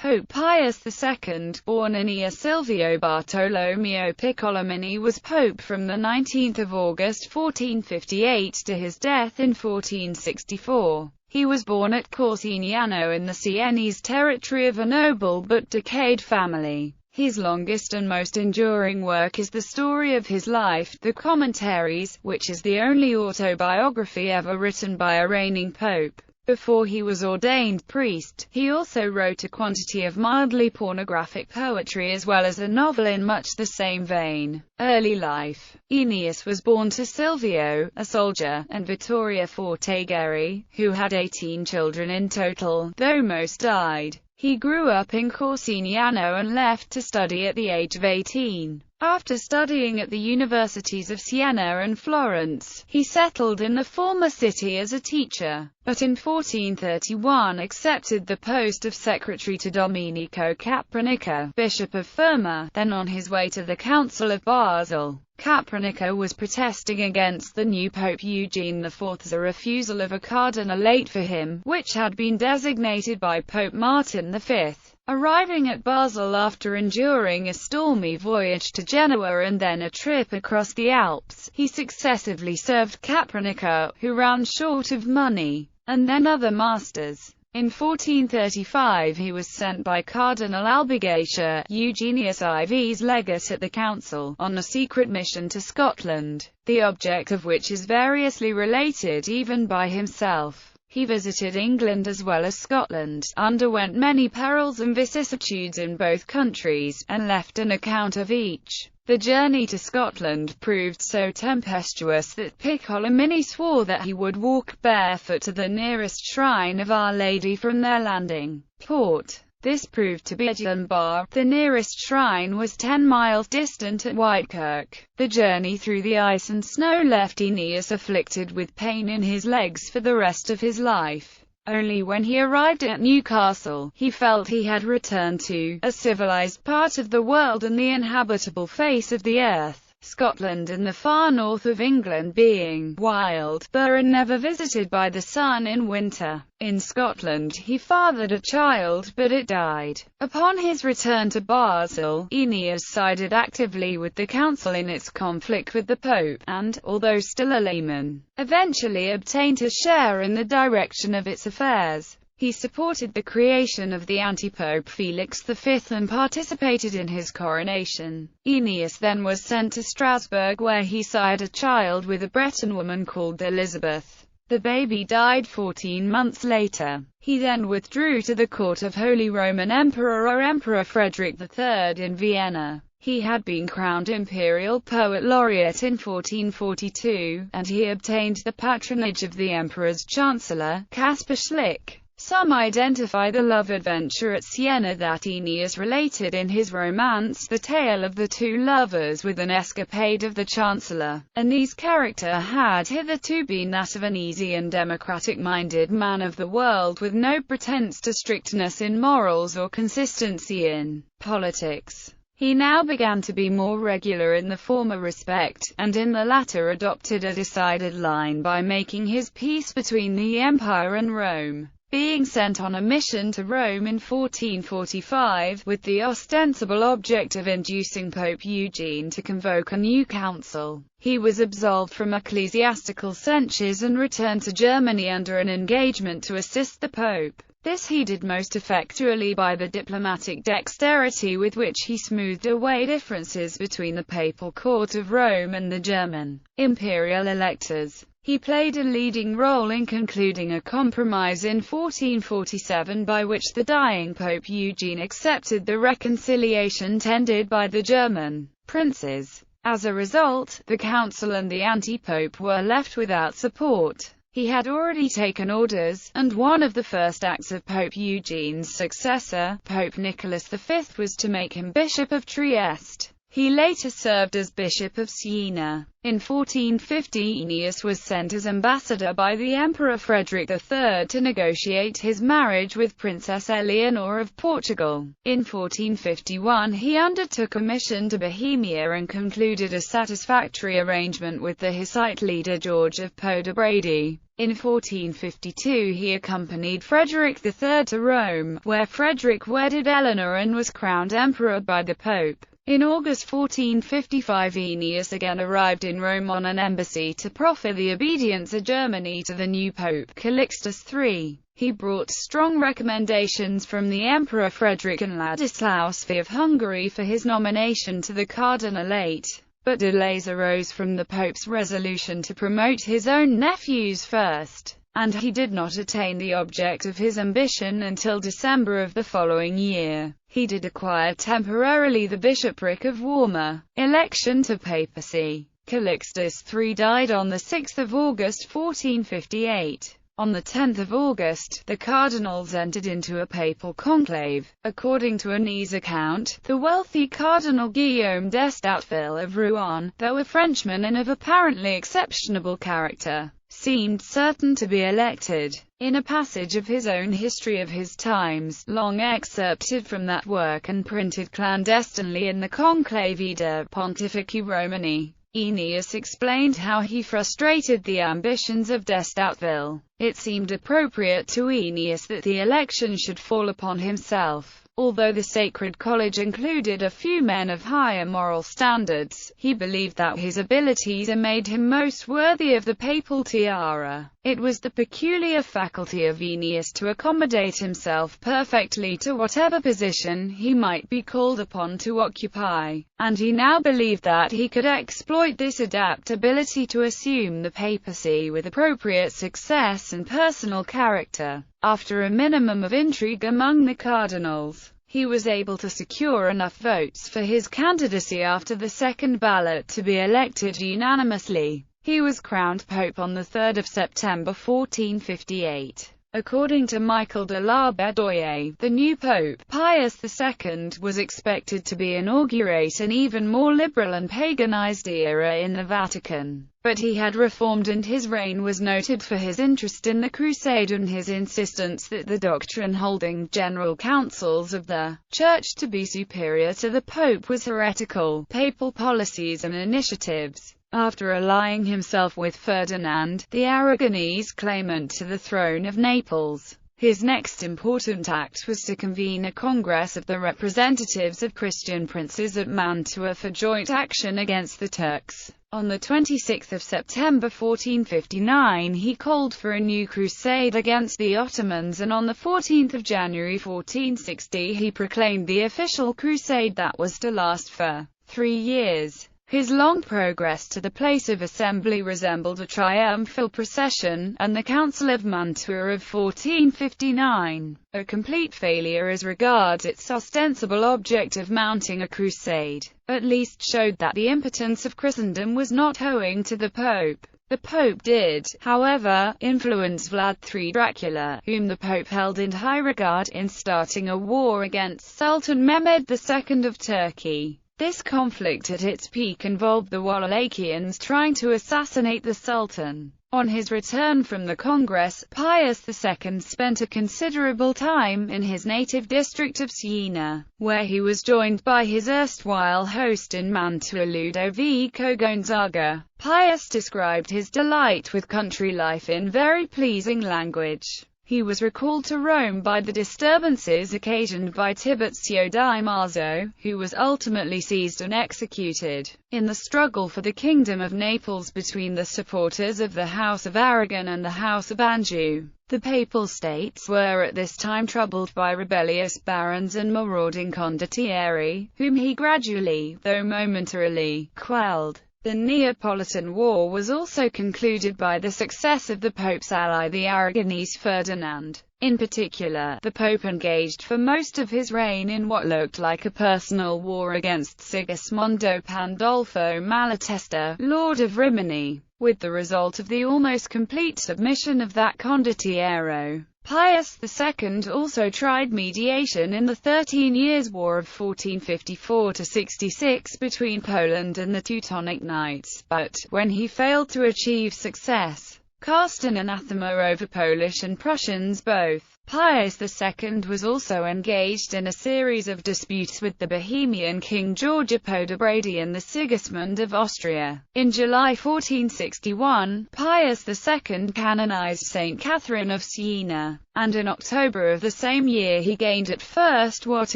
Pope Pius II, born Aeneas Silvio Bartolomeo Piccolomini, was pope from the 19th of August 1458 to his death in 1464. He was born at Corsignano in the Sienese territory of a noble but decayed family. His longest and most enduring work is the story of his life, the Commentaries, which is the only autobiography ever written by a reigning pope. Before he was ordained priest, he also wrote a quantity of mildly pornographic poetry as well as a novel in much the same vein. Early life. Aeneas was born to Silvio, a soldier, and Vittoria Fortegeri, who had 18 children in total, though most died. He grew up in Corsignano and left to study at the age of 18. After studying at the universities of Siena and Florence, he settled in the former city as a teacher, but in 1431 accepted the post of secretary to Domenico Capranica, Bishop of Fermo, then on his way to the Council of Basel. Capranica was protesting against the new Pope Eugene IV's refusal of a cardinalate for him, which had been designated by Pope Martin V. Arriving at Basel after enduring a stormy voyage to Genoa and then a trip across the Alps, he successively served Capranica, who ran short of money, and then other masters. In 1435 he was sent by Cardinal Albigacia, Eugenius IV's legate at the council, on a secret mission to Scotland, the object of which is variously related even by himself. He visited England as well as Scotland, underwent many perils and vicissitudes in both countries, and left an account of each. The journey to Scotland proved so tempestuous that Piccolomini swore that he would walk barefoot to the nearest shrine of Our Lady from their landing port. This proved to be at Umbria. The nearest shrine was 10 miles distant at Whitekirk. The journey through the ice and snow left Aeneas afflicted with pain in his legs for the rest of his life. Only when he arrived at Newcastle, he felt he had returned to a civilized part of the world and the inhabitable face of the earth. Scotland and the far north of England being wild, barren, never visited by the sun in winter. In Scotland he fathered a child, but it died. Upon his return to Basel, Aeneas sided actively with the council in its conflict with the Pope, and, although still a layman, eventually obtained a share in the direction of its affairs. He supported the creation of the anti-pope Felix V and participated in his coronation. Aeneas then was sent to Strasbourg where he sired a child with a Breton woman called Elizabeth. The baby died 14 months later. He then withdrew to the court of Holy Roman Emperor Frederick III in Vienna. He had been crowned imperial poet laureate in 1442, and he obtained the patronage of the emperor's chancellor, Caspar Schlick. Some identify the love adventure at Siena that Aeneas related in his romance The Tale of the Two Lovers with an escapade of the Chancellor. Aeneas' character had hitherto been that of an easy and democratic-minded man of the world with no pretense to strictness in morals or consistency in politics. He now began to be more regular in the former respect, and in the latter adopted a decided line by making his peace between the Empire and Rome. Being sent on a mission to Rome in 1445, with the ostensible object of inducing Pope Eugene to convoke a new council, he was absolved from ecclesiastical censures and returned to Germany under an engagement to assist the Pope. This he did most effectually by the diplomatic dexterity with which he smoothed away differences between the papal court of Rome and the German imperial electors. He played a leading role in concluding a compromise in 1447 by which the dying Pope Eugene accepted the reconciliation tendered by the German princes. As a result, the council and the anti-pope were left without support. He had already taken orders, and one of the first acts of Pope Eugene's successor, Pope Nicholas V, was to make him Bishop of Trieste. He later served as Bishop of Siena. In 1450 Aeneas was sent as ambassador by the Emperor Frederick III to negotiate his marriage with Princess Eleanor of Portugal. In 1451 he undertook a mission to Bohemia and concluded a satisfactory arrangement with the Hussite leader George of Poder Brady. In 1452 he accompanied Frederick III to Rome, where Frederick wedded Eleanor and was crowned emperor by the Pope. In August 1455 Aeneas again arrived in Rome on an embassy to proffer the obedience of Germany to the new Pope, Calixtus III. He brought strong recommendations from the Emperor Frederick and Ladislaus V of Hungary for his nomination to the cardinalate, but delays arose from the Pope's resolution to promote his own nephews first, and he did not attain the object of his ambition until December of the following year. He did acquire temporarily the bishopric of Warma. Election to papacy. Calixtus III died on 6 August 1458. On 10 August, the cardinals entered into a papal conclave. According to Anie's account, the wealthy Cardinal Guillaume d'Estouteville of Rouen, though a Frenchman and of apparently exceptionable character, seemed certain to be elected. In a passage of his own History of his Times, long excerpted from that work and printed clandestinely in the Conclavi de Pontifici Romani, Aeneas explained how he frustrated the ambitions of d'Estouteville. It seemed appropriate to Aeneas that the election should fall upon himself. Although the Sacred College included a few men of higher moral standards, he believed that his abilities made him most worthy of the papal tiara. It was the peculiar faculty of Aeneas to accommodate himself perfectly to whatever position he might be called upon to occupy, and he now believed that he could exploit this adaptability to assume the papacy with appropriate success and personal character. After a minimum of intrigue among the cardinals, he was able to secure enough votes for his candidacy after the second ballot to be elected unanimously. He was crowned pope on 3 September 1458. According to Michael de la Bedoye, the new pope, Pius II, was expected to inaugurate an even more liberal and paganized era in the Vatican. But he had reformed, and his reign was noted for his interest in the crusade and his insistence that the doctrine holding general councils of the Church to be superior to the Pope was heretical. Papal policies and initiatives. After allying himself with Ferdinand, the Aragonese claimant to the throne of Naples, his next important act was to convene a Congress of the representatives of Christian princes at Mantua for joint action against the Turks. On 26 September 1459 he called for a new crusade against the Ottomans, and on 14 January 1460 he proclaimed the official crusade that was to last for 3 years. His long progress to the place of assembly resembled a triumphal procession, and the Council of Mantua of 1459, a complete failure as regards its ostensible object of mounting a crusade, at least showed that the impotence of Christendom was not owing to the Pope. The Pope did, however, influence Vlad III Dracula, whom the Pope held in high regard, in starting a war against Sultan Mehmed II of Turkey. This conflict at its peak involved the Wallachians trying to assassinate the Sultan. On his return from the Congress, Pius II spent a considerable time in his native district of Siena, where he was joined by his erstwhile host in Mantua, Ludovico Gonzaga. Pius described his delight with country life in very pleasing language. He was recalled to Rome by the disturbances occasioned by Tiburcio di Marzo, who was ultimately seized and executed. In the struggle for the Kingdom of Naples between the supporters of the House of Aragon and the House of Anjou, the Papal States were at this time troubled by rebellious barons and marauding condottieri, whom he gradually, though momentarily, quelled. The Neapolitan War was also concluded by the success of the Pope's ally the Aragonese Ferdinand. In particular, the Pope engaged for most of his reign in what looked like a personal war against Sigismondo Pandolfo Malatesta, Lord of Rimini, with the result of the almost complete submission of that condottiero. Pius II also tried mediation in the 13 Years' War of 1454–66 between Poland and the Teutonic Knights, but, when he failed to achieve success, cast an anathema over Polish and Prussians both. Pius II was also engaged in a series of disputes with the Bohemian king George Podebrady and Sigismund of Austria. In July 1461, Pius II canonized Saint Catherine of Siena, and in October of the same year he gained at first what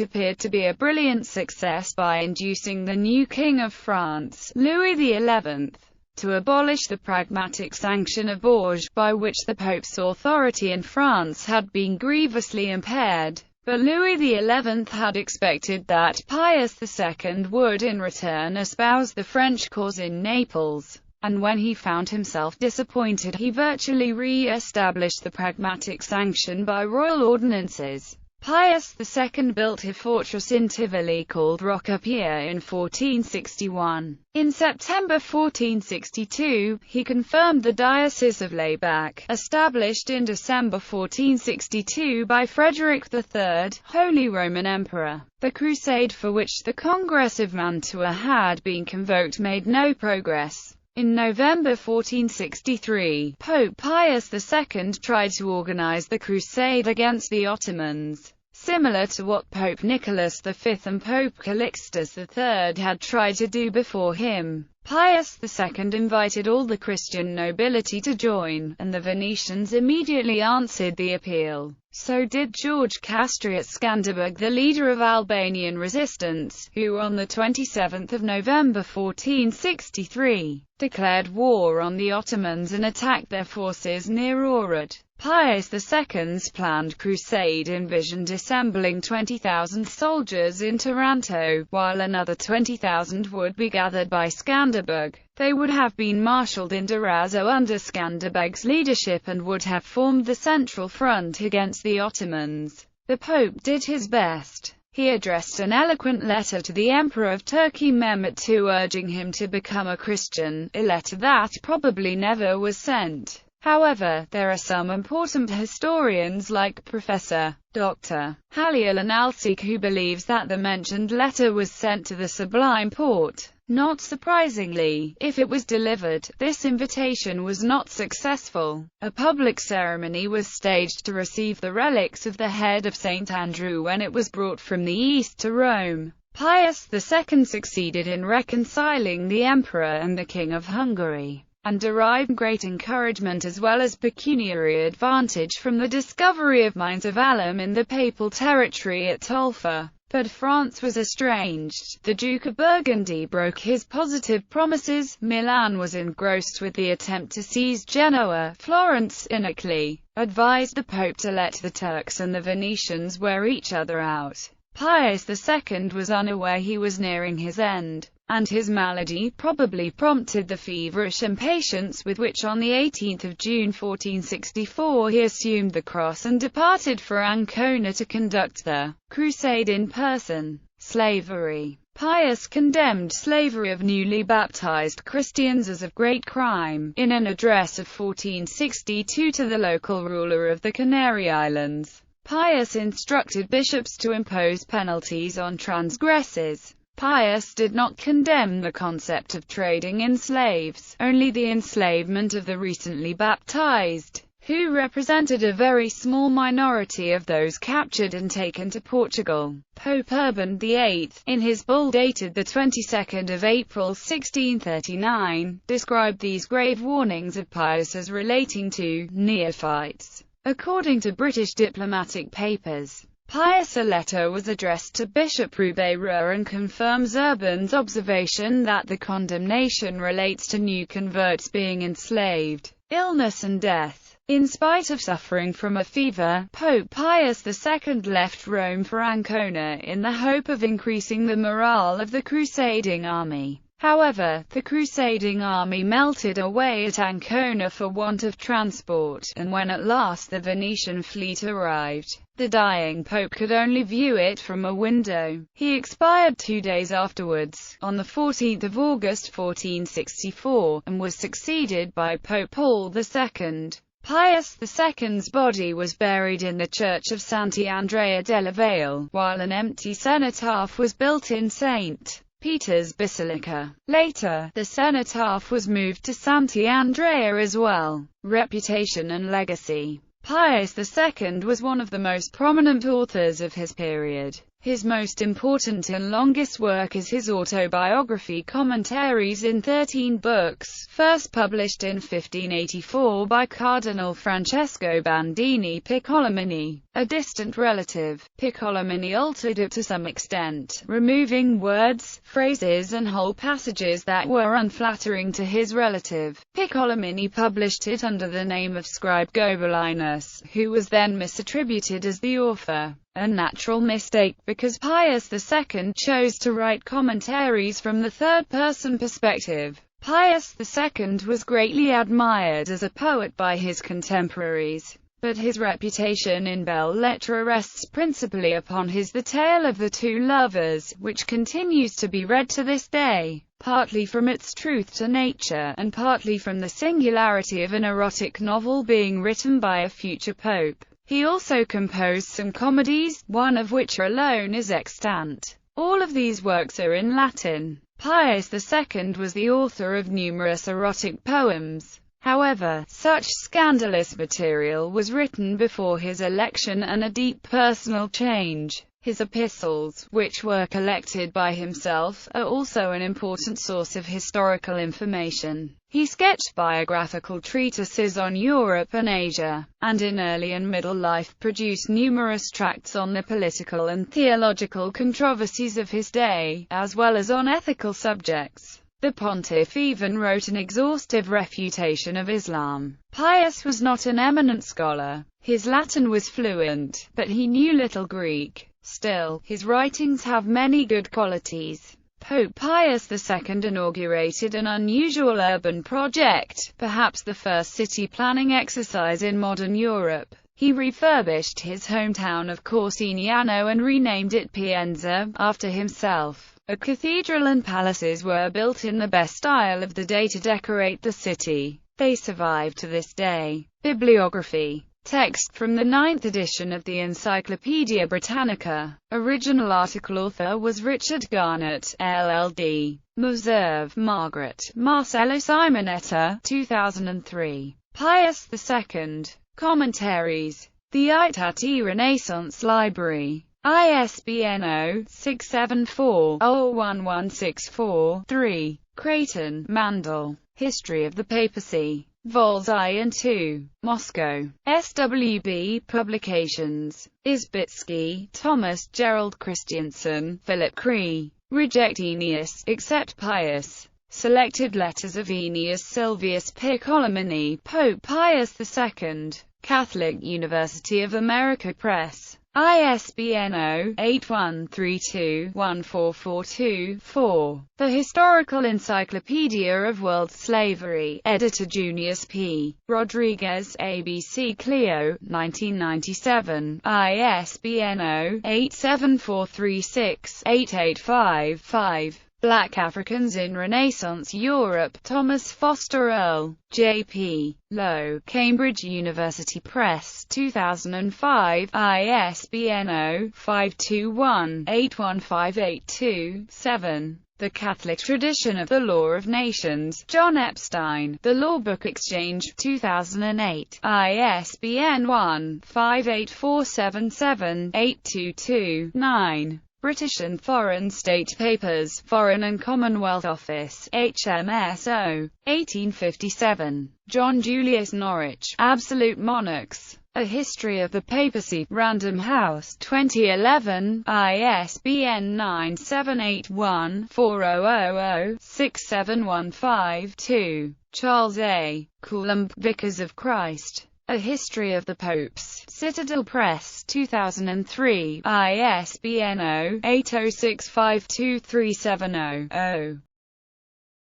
appeared to be a brilliant success by inducing the new King of France, Louis XI, to abolish the Pragmatic Sanction of Bourges, by which the Pope's authority in France had been grievously impaired. But Louis XI had expected that Pius II would in return espouse the French cause in Naples, and when he found himself disappointed he virtually re-established the Pragmatic Sanction by royal ordinances. Pius II built a fortress in Tivoli called Rocca Pia in 1461. In September 1462, he confirmed the Diocese of Laybach, established in December 1462 by Frederick III, Holy Roman Emperor. The crusade for which the Congress of Mantua had been convoked made no progress. In November 1463, Pope Pius II tried to organize the crusade against the Ottomans, similar to what Pope Nicholas V and Pope Calixtus III had tried to do before him. Pius II invited all the Christian nobility to join, and the Venetians immediately answered the appeal. So did George Castriot Skanderbeg, the leader of Albanian resistance, who on the 27th of November 1463, declared war on the Ottomans and attacked their forces near Ohrid. Pius II's planned crusade envisioned assembling 20,000 soldiers in Taranto, while another 20,000 would be gathered by Skanderbeg. They would have been marshalled in Durazzo under Skanderbeg's leadership and would have formed the central front against the Ottomans. The Pope did his best. He addressed an eloquent letter to the Emperor of Turkey Mehmet II urging him to become a Christian, a letter that probably never was sent. However, there are some important historians like Professor Dr. Halil Analsik who believes that the mentioned letter was sent to the Sublime Porte. Not surprisingly, if it was delivered, this invitation was not successful. A public ceremony was staged to receive the relics of the head of St. Andrew when it was brought from the east to Rome. Pius II succeeded in reconciling the emperor and the King of Hungary, and derived great encouragement as well as pecuniary advantage from the discovery of mines of alum in the papal territory at Tolfa. But France was estranged. The Duke of Burgundy broke his positive promises, Milan was engrossed with the attempt to seize Genoa, Florence, cynically advised the Pope to let the Turks and the Venetians wear each other out. Pius II was unaware he was nearing his end, and his malady probably prompted the feverish impatience with which on the 18th of June 1464 he assumed the cross and departed for Ancona to conduct the crusade in person. Slavery. Pius condemned slavery of newly baptized Christians as a great crime. In an address of 1462 to the local ruler of the Canary Islands, Pius instructed bishops to impose penalties on transgressors. Pius did not condemn the concept of trading in slaves, only the enslavement of the recently baptized, who represented a very small minority of those captured and taken to Portugal. Pope Urban VIII, in his bull dated the 22nd of April 1639, described these grave warnings of Pius as relating to neophytes. According to British diplomatic papers, Pius' letter was addressed to Bishop Rubeira and confirms Urban's observation that the condemnation relates to new converts being enslaved, illness and death. In spite of suffering from a fever, Pope Pius II left Rome for Ancona in the hope of increasing the morale of the crusading army. However, the crusading army melted away at Ancona for want of transport, and when at last the Venetian fleet arrived, the dying pope could only view it from a window. He expired 2 days afterwards, on the 14th of August 1464, and was succeeded by Pope Paul II. Pius II's body was buried in the church of Santa Andrea della Valle, while an empty cenotaph was built in St. Peter's Basilica. Later, the cenotaph was moved to Santa Andrea as well. Reputation and legacy. Pius II was one of the most prominent authors of his period. His most important and longest work is his Autobiography Commentaries in 13 books, first published in 1584 by Cardinal Francesco Bandini Piccolomini, a distant relative. Piccolomini altered it to some extent, removing words, phrases and whole passages that were unflattering to his relative. Piccolomini published it under the name of Scribe Gobelinus, who was then misattributed as the author. A natural mistake, because Pius II chose to write commentaries from the third-person perspective. Pius II was greatly admired as a poet by his contemporaries, but his reputation in belles lettres rests principally upon his The Tale of the Two Lovers, which continues to be read to this day, partly from its truth to nature, and partly from the singularity of an erotic novel being written by a future pope. He also composed some comedies, one of which alone is extant. All of these works are in Latin. Pius II was the author of numerous erotic poems. However, such scandalous material was written before his election and a deep personal change. His epistles, which were collected by himself, are also an important source of historical information. He sketched biographical treatises on Europe and Asia, and in early and middle life produced numerous tracts on the political and theological controversies of his day, as well as on ethical subjects. The pontiff even wrote an exhaustive refutation of Islam. Pius was not an eminent scholar. His Latin was fluent, but he knew little Greek. Still, his writings have many good qualities. Pope Pius II inaugurated an unusual urban project, perhaps the first city planning exercise in modern Europe. He refurbished his hometown of Corsignano and renamed it Pienza, after himself. A cathedral and palaces were built in the best style of the day to decorate the city. They survive to this day. Bibliography. Text from the 9th edition of the Encyclopaedia Britannica. Original article author was Richard Garnett, LLD. Meserve, Margaret. Marcello Simonetta, 2003. Pius II. Commentaries. The Itati Renaissance Library. ISBN 0-674-01164-3. Creighton, Mandel. History of the Papacy. Vols I and II. Moscow. SWB Publications. Isbitsky, Thomas Gerald Christiansen, Philip Cree. Reject Aeneas, accept Pius. Selected Letters of Aeneas Silvius Piccolomini, Pope Pius II. Catholic University of America Press. ISBN 0-8132-1442-4. The Historical Encyclopedia of World Slavery. Editor Junius P. Rodriguez, ABC Clio, 1997. ISBN 0-87436-885-5. Black Africans in Renaissance Europe. Thomas Foster Earl, J.P. Lowe, Cambridge University Press, 2005. ISBN 0-521-81582-7. The Catholic Tradition of the Law of Nations. John Epstein, The Law Book Exchange, 2008. ISBN 1-58477-822-9. British and Foreign State Papers, Foreign and Commonwealth Office, HMSO, 1857. John Julius Norwich, Absolute Monarchs. A History of the Papacy, Random House, 2011, ISBN 978-1-4000-6715-2. Charles A. Coulomb, Vicars of Christ. A History of the Popes, Citadel Press, 2003, ISBN 0-80652370-0.